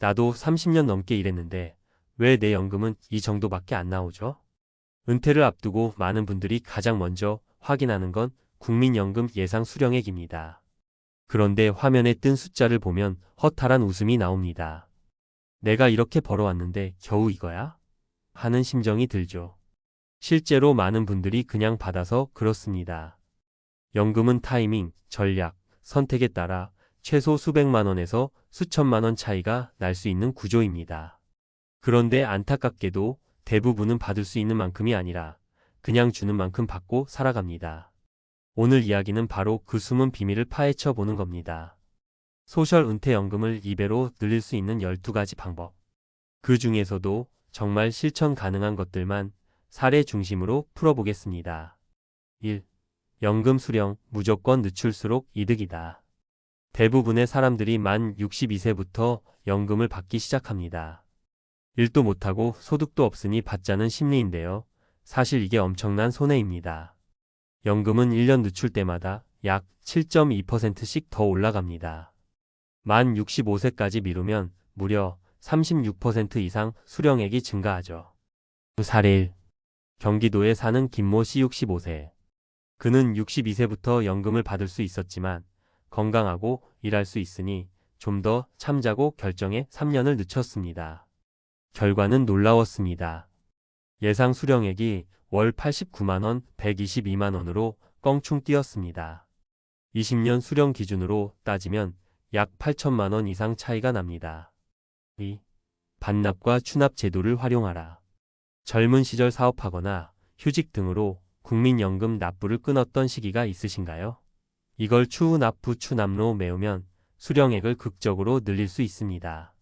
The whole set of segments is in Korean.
나도 30년 넘게 일했는데 왜 내 연금은 이 정도밖에 안 나오죠? 은퇴를 앞두고 많은 분들이 가장 먼저 확인하는 건 국민연금 예상 수령액입니다. 그런데 화면에 뜬 숫자를 보면 허탈한 웃음이 나옵니다. 내가 이렇게 벌어왔는데 겨우 이거야? 하는 심정이 들죠. 실제로 많은 분들이 그냥 받아서 그렇습니다. 연금은 타이밍, 전략, 선택에 따라 최소 수백만 원에서 수천만 원 차이가 날 수 있는 구조입니다. 그런데 안타깝게도 대부분은 받을 수 있는 만큼이 아니라 그냥 주는 만큼 받고 살아갑니다. 오늘 이야기는 바로 그 숨은 비밀을 파헤쳐 보는 겁니다. 소셜 은퇴연금을 2배로 늘릴 수 있는 12가지 방법. 그 중에서도 정말 실천 가능한 것들만 사례 중심으로 풀어보겠습니다. 1. 연금 수령 무조건 늦출수록 이득이다. 대부분의 사람들이 만 62세부터 연금을 받기 시작합니다. 일도 못하고 소득도 없으니 받자는 심리인데요. 사실 이게 엄청난 손해입니다. 연금은 1년 늦출 때마다 약 7.2%씩 더 올라갑니다. 만 65세까지 미루면 무려 36% 이상 수령액이 증가하죠. 사례 1. 경기도에 사는 김모 씨 65세. 그는 62세부터 연금을 받을 수 있었지만 건강하고 일할 수 있으니 좀 더 참자고 결정해 3년을 늦췄습니다. 결과는 놀라웠습니다. 예상 수령액이 월 89만 원, 122만 원으로 껑충 뛰었습니다. 20년 수령 기준으로 따지면 약 8천만 원 이상 차이가 납니다. 2. 반납과 추납 제도를 활용하라. 젊은 시절 사업하거나 휴직 등으로 국민연금 납부를 끊었던 시기가 있으신가요? 이걸 추후 납부 추납로 메우면 수령액을 극적으로 늘릴 수 있습니다.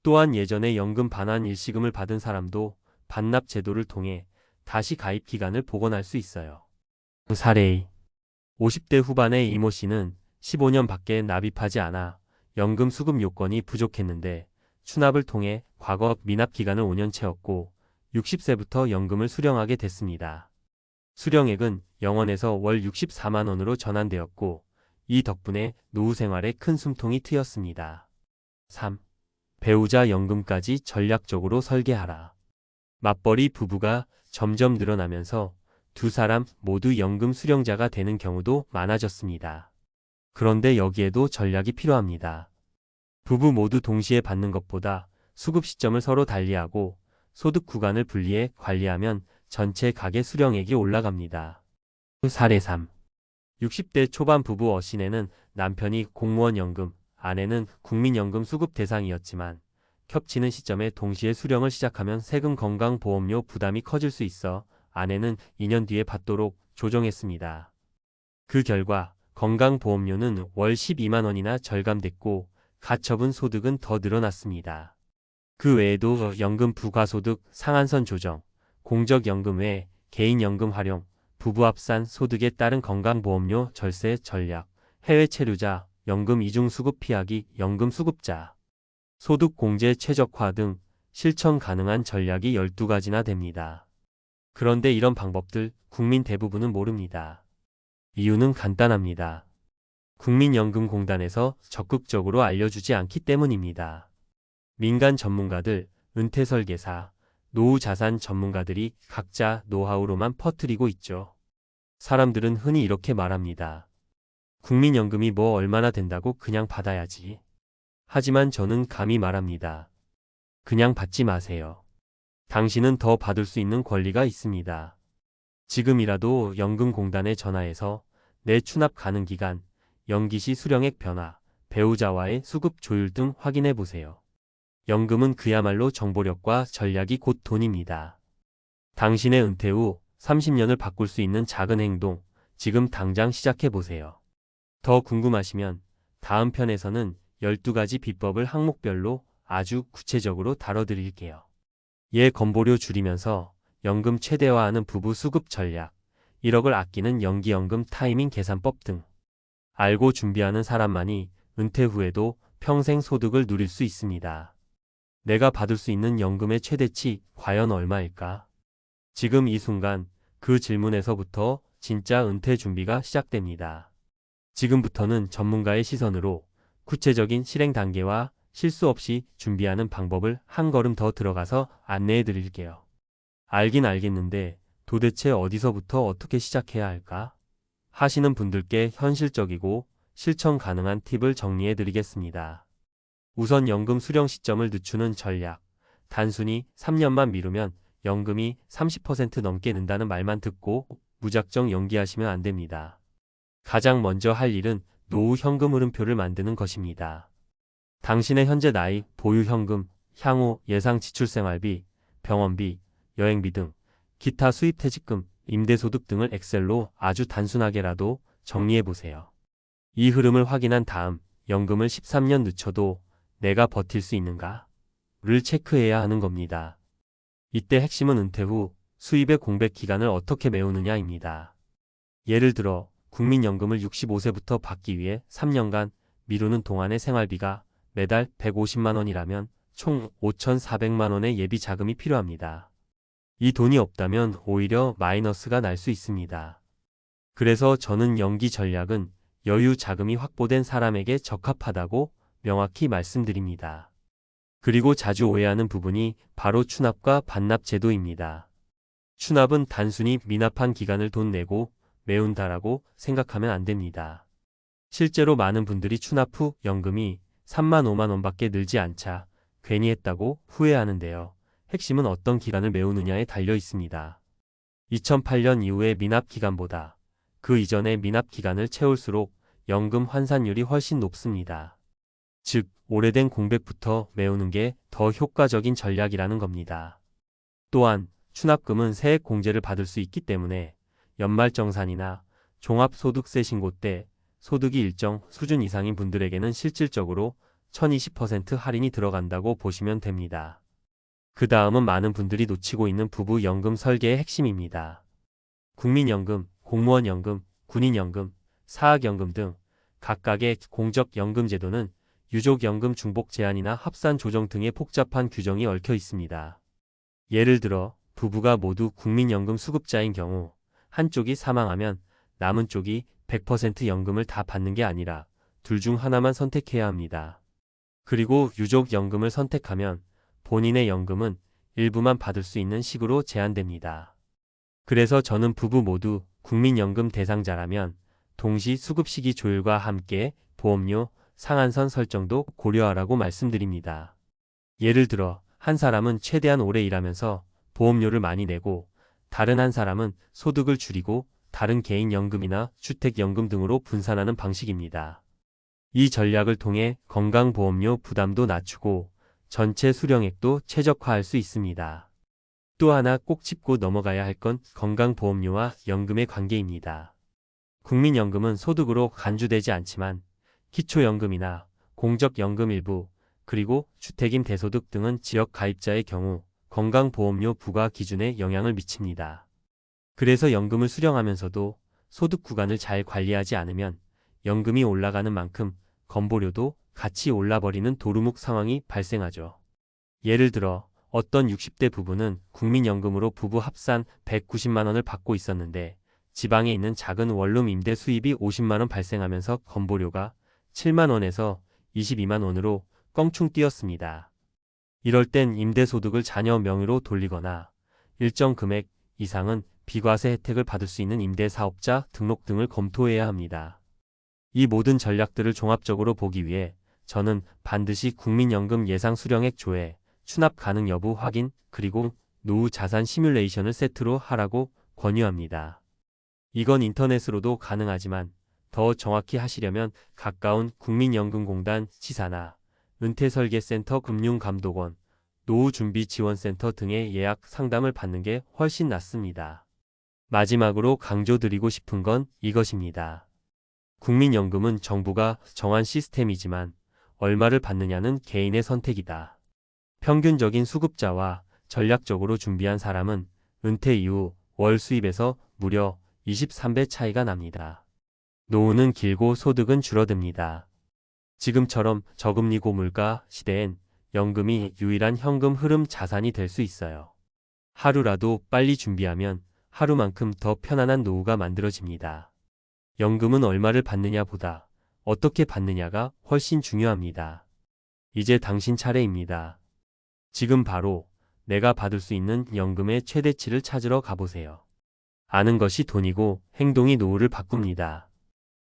또한 예전에 연금 반환 일시금을 받은 사람도 반납 제도를 통해 다시 가입 기간을 복원할 수 있어요. 사례 2. 50대 후반의 이모 씨는 15년 밖에 납입하지 않아 연금 수급 요건이 부족했는데 추납을 통해 과거 미납 기간을 5년 채웠고 60세부터 연금을 수령하게 됐습니다. 수령액은 0원에서 월 64만 원으로 전환되었고 이 덕분에 노후 생활에 큰 숨통이 트였습니다. 3. 배우자 연금까지 전략적으로 설계하라. 맞벌이 부부가 점점 늘어나면서 두 사람 모두 연금 수령자가 되는 경우도 많아졌습니다. 그런데 여기에도 전략이 필요합니다. 부부 모두 동시에 받는 것보다 수급 시점을 서로 달리하고 소득 구간을 분리해 관리하면 전체 가계 수령액이 올라갑니다. 사례 3. 60대 초반 부부 어신에는 남편이 공무원 연금, 아내는 국민연금 수급 대상이었지만 겹치는 시점에 동시에 수령을 시작하면 세금 건강보험료 부담이 커질 수 있어 아내는 2년 뒤에 받도록 조정했습니다. 그 결과 건강보험료는 월 12만 원이나 절감됐고 가처분 소득은 더 늘어났습니다. 그 외에도 연금 부가소득 상한선 조정, 공적연금 외 개인연금 활용, 부부 합산 소득에 따른 건강보험료 절세 전략, 해외 체류자, 연금 이중수급 피하기, 연금 수급자, 소득 공제 최적화 등 실천 가능한 전략이 12가지나 됩니다. 그런데 이런 방법들 국민 대부분은 모릅니다. 이유는 간단합니다. 국민연금공단에서 적극적으로 알려주지 않기 때문입니다. 민간 전문가들, 은퇴설계사, 노후자산 전문가들이 각자 노하우로만 퍼뜨리고 있죠. 사람들은 흔히 이렇게 말합니다. 국민연금이 뭐 얼마나 된다고 그냥 받아야지. 하지만 저는 감히 말합니다. 그냥 받지 마세요. 당신은 더 받을 수 있는 권리가 있습니다. 지금이라도 연금공단에 전화해서 내 추납 가능 기간, 연기시 수령액 변화, 배우자와의 수급 조율 등 확인해 보세요. 연금은 그야말로 정보력과 전략이 곧 돈입니다. 당신의 은퇴 후 30년을 바꿀 수 있는 작은 행동, 지금 당장 시작해 보세요. 더 궁금하시면 다음 편에서는 12가지 비법을 항목별로 아주 구체적으로 다뤄드릴게요. 건보료 줄이면서 연금 최대화하는 부부 수급 전략, 1억을 아끼는 연기연금 타이밍 계산법 등 알고 준비하는 사람만이 은퇴 후에도 평생 소득을 누릴 수 있습니다. 내가 받을 수 있는 연금의 최대치 과연 얼마일까? 지금 이 순간 그 질문에서부터 진짜 은퇴 준비가 시작됩니다. 지금부터는 전문가의 시선으로 구체적인 실행 단계와 실수 없이 준비하는 방법을 한 걸음 더 들어가서 안내해 드릴게요. 알긴 알겠는데 도대체 어디서부터 어떻게 시작해야 할까? 하시는 분들께 현실적이고 실천 가능한 팁을 정리해 드리겠습니다. 우선 연금 수령 시점을 늦추는 전략. 단순히 3년만 미루면 연금이 30% 넘게 는다는 말만 듣고 무작정 연기하시면 안 됩니다. 가장 먼저 할 일은 노후 현금 흐름표를 만드는 것입니다. 당신의 현재 나이, 보유 현금, 향후 예상 지출 생활비, 병원비, 여행비 등 기타 수입 퇴직금, 임대소득 등을 엑셀로 아주 단순하게라도 정리해 보세요. 이 흐름을 확인한 다음 연금을 13년 늦춰도 내가 버틸 수 있는가를 체크해야 하는 겁니다. 이때 핵심은 은퇴 후 수입의 공백 기간을 어떻게 메우느냐입니다. 예를 들어 국민연금을 65세부터 받기 위해 3년간 미루는 동안의 생활비가 매달 150만 원이라면 총 5,400만 원의 예비 자금이 필요합니다. 이 돈이 없다면 오히려 마이너스가 날 수 있습니다. 그래서 저는 연기 전략은 여유 자금이 확보된 사람에게 적합하다고 명확히 말씀드립니다. 그리고 자주 오해하는 부분이 바로 추납과 반납 제도입니다. 추납은 단순히 미납한 기간을 돈 내고 메운다라고 생각하면 안 됩니다. 실제로 많은 분들이 추납 후 연금이 3만 5만 원밖에 늘지 않자 괜히 했다고 후회하는데요. 핵심은 어떤 기간을 메우느냐에 달려 있습니다. 2008년 이후의 미납 기간보다 그 이전의 미납 기간을 채울수록 연금 환산율이 훨씬 높습니다. 즉, 오래된 공백부터 메우는 게 더 효과적인 전략이라는 겁니다. 또한 추납금은 세액공제를 받을 수 있기 때문에 연말정산이나 종합소득세 신고 때 소득이 일정 수준 이상인 분들에게는 실질적으로 1020% 할인이 들어간다고 보시면 됩니다. 그 다음은 많은 분들이 놓치고 있는 부부 연금 설계의 핵심입니다. 국민연금, 공무원연금, 군인연금, 사학연금 등 각각의 공적연금 제도는 유족연금 중복 제한이나 합산 조정 등의 복잡한 규정이 얽혀 있습니다. 예를 들어 부부가 모두 국민연금 수급자인 경우 한쪽이 사망하면 남은 쪽이 100% 연금을 다 받는 게 아니라 둘 중 하나만 선택해야 합니다. 그리고 유족연금을 선택하면 본인의 연금은 일부만 받을 수 있는 식으로 제한됩니다. 그래서 저는 부부 모두 국민연금 대상자라면 동시 수급 시기 조율과 함께 보험료 상한선 설정도 고려하라고 말씀드립니다. 예를 들어 한 사람은 최대한 오래 일하면서 보험료를 많이 내고 다른 한 사람은 소득을 줄이고 다른 개인연금이나 주택연금 등으로 분산하는 방식입니다. 이 전략을 통해 건강보험료 부담도 낮추고 전체 수령액도 최적화할 수 있습니다. 또 하나 꼭 짚고 넘어가야 할 건 건강보험료와 연금의 관계입니다. 국민연금은 소득으로 간주되지 않지만 기초연금이나 공적연금 일부, 그리고 주택임 대소득 등은 지역 가입자의 경우 건강보험료 부과 기준에 영향을 미칩니다. 그래서 연금을 수령하면서도 소득 구간을 잘 관리하지 않으면 연금이 올라가는 만큼 건보료도 같이 올라버리는 도루묵 상황이 발생하죠. 예를 들어 어떤 60대 부부는 국민연금으로 부부 합산 190만 원을 받고 있었는데 지방에 있는 작은 원룸 임대 수입이 50만 원 발생하면서 건보료가 7만 원에서 22만 원으로 껑충 뛰었습니다. 이럴 땐 임대소득을 자녀 명의로 돌리거나 일정 금액 이상은 비과세 혜택을 받을 수 있는 임대사업자 등록 등을 검토해야 합니다. 이 모든 전략들을 종합적으로 보기 위해 저는 반드시 국민연금 예상 수령액 조회, 추납 가능 여부 확인, 그리고 노후 자산 시뮬레이션을 세트로 하라고 권유합니다. 이건 인터넷으로도 가능하지만 더 정확히 하시려면 가까운 국민연금공단 지사나 은퇴설계센터 금융감독원, 노후준비지원센터 등의 예약 상담을 받는 게 훨씬 낫습니다. 마지막으로 강조드리고 싶은 건 이것입니다. 국민연금은 정부가 정한 시스템이지만 얼마를 받느냐는 개인의 선택이다. 평균적인 수급자와 전략적으로 준비한 사람은 은퇴 이후 월 수입에서 무려 23배 차이가 납니다. 노후는 길고 소득은 줄어듭니다. 지금처럼 저금리 고물가 시대엔 연금이 유일한 현금 흐름 자산이 될 수 있어요. 하루라도 빨리 준비하면 하루만큼 더 편안한 노후가 만들어집니다. 연금은 얼마를 받느냐보다 어떻게 받느냐가 훨씬 중요합니다. 이제 당신 차례입니다. 지금 바로 내가 받을 수 있는 연금의 최대치를 찾으러 가보세요. 아는 것이 돈이고 행동이 노후를 바꿉니다.